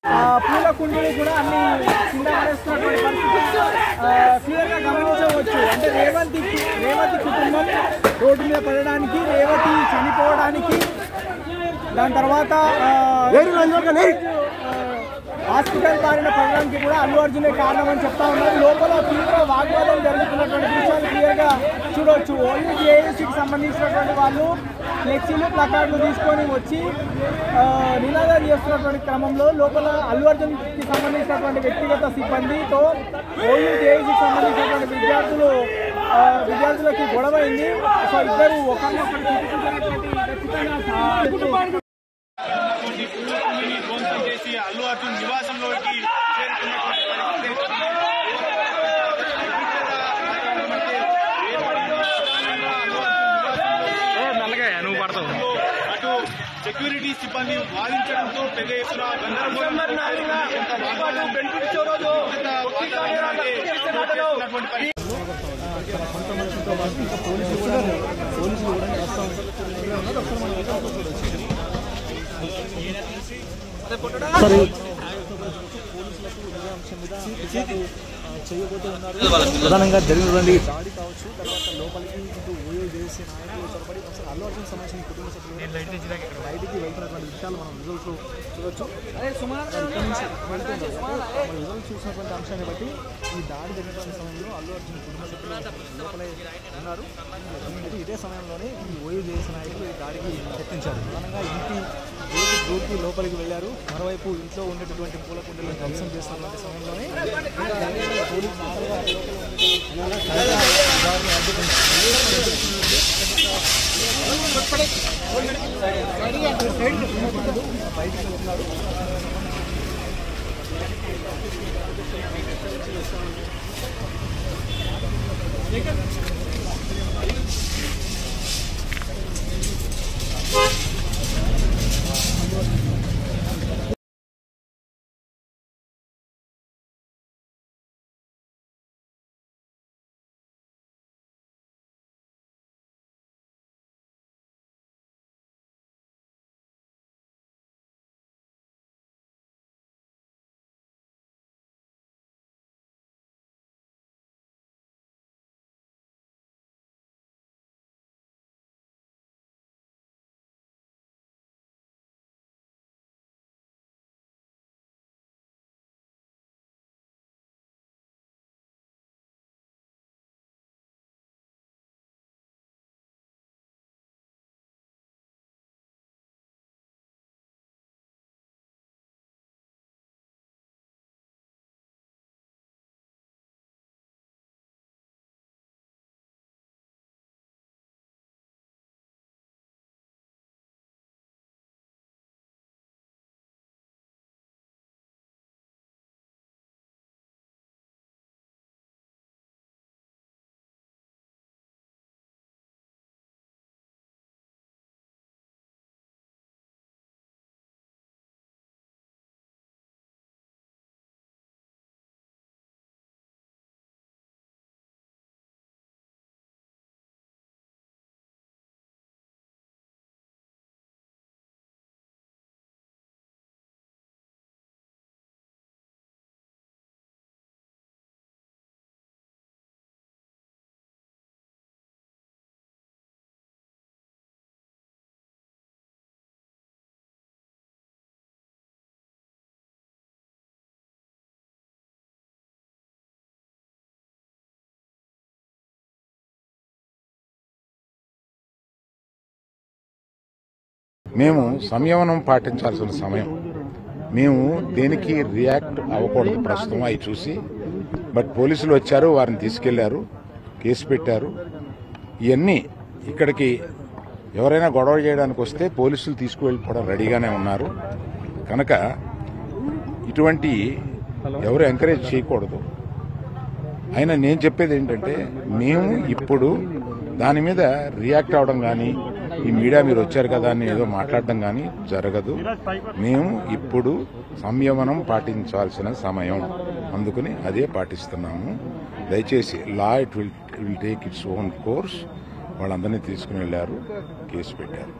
పూల కుండీలు కూడా అన్ని కింద పడేస్తున్నటువంటి పరిస్థితి క్లియర్గా గమనించవచ్చు. అంటే రేవంతి కుటుంబం రోడ్డు మీద పడడానికి, రేవతి చనిపోవడానికి, దాని తర్వాత హాస్పిటల్ బారిన పడడానికి కూడా అల్లు అర్జునే కారణం అని చెప్తా ఉన్నారు. లోపల తీవ్ర వాగ్వాదం జరుగుతున్నటువంటి దృశ్యాలు క్లియర్గా చూడవచ్చు. ఓన్లీ ఏఐసీకి సంబంధించినటువంటి వాళ్ళు ఫ్లెక్సీలు ప్లకార్డులు తీసుకొని వచ్చి నినాదాలు చేస్తున్నటువంటి క్రమంలో లోపల అల్లు అర్జున్కి సంబంధించినటువంటి వ్యక్తిగత సిబ్బందితో ఓన్లీ ఏఐసీకి సంబంధించినటువంటి విద్యార్థులకి గొడవ అయింది. సో ఇద్దరు ఒకరినొకరు అల్లు అర్జున్ నివాసంలోకి అటు సెక్యూరిటీ సిబ్బంది వాదించడంతో పెద్ద ఎత్తున ప్రధానంగా జరిగినటువంటి దాడి కావచ్చు, తర్వాత లోపలికి ఓయో చేసి నాయకులు చొరబడి అల్లు అర్జున్ సంబంధించిన కుటుంబ సభ్యులు బయటికి వెళ్తున్నటువంటి విషయాలు మనం రిజల్ట్స్ చూడొచ్చు. ఇక్కడి నుంచి వెళ్తుంది మనం రిజల్ట్ చూసినటువంటి అంశాన్ని బట్టి ఈ దాడి జరిగినటువంటి సమయంలో అల్లు అర్జున్ కుటుంబ సభ్యులు లోపలే ఉన్నారు. ఇదే సమయంలోనే ఈ ఓయో చేసి నాయకులు ఈ దాడికి యత్నించారు. ప్రధానంగా ఇంటి దూకి లోపలికి వెళ్లారు. మరోవైపు ఇంట్లో ఉండేటటువంటి పూల కుండీలను ధ్వంసం చేస్తున్నటువంటి సమయంలోనే బయటికి వెళ్తున్నారు. మేము సంయమనం పాటించాల్సిన సమయం. మేము దేనికి రియాక్ట్ అవ్వకూడదు ప్రస్తుతం అవి చూసి. బట్ పోలీసులు వచ్చారు, వారిని తీసుకెళ్లారు, కేసు పెట్టారు. ఇవన్నీ ఇక్కడికి ఎవరైనా గొడవ చేయడానికి వస్తే పోలీసులు తీసుకువెళ్ళిపోవడం రెడీగానే ఉన్నారు. కనుక ఇటువంటి ఎవరు ఎంకరేజ్ చేయకూడదు. అయినా నేను చెప్పేది ఏంటంటే, మేము ఇప్పుడు దాని మీద రియాక్ట్ అవడం కానీ, ఈ మీడియా మీరు వచ్చారు కదా అని ఏదో మాట్లాడడం కానీ జరగదు. మేము ఇప్పుడు సంయమనం పాటించాల్సిన సమయం, అందుకని అదే పాటిస్తున్నాము. దయచేసి law it will take its own course. వాళ్ళందరినీ తీసుకుని వెళ్లారు, కేసు పెట్టారు.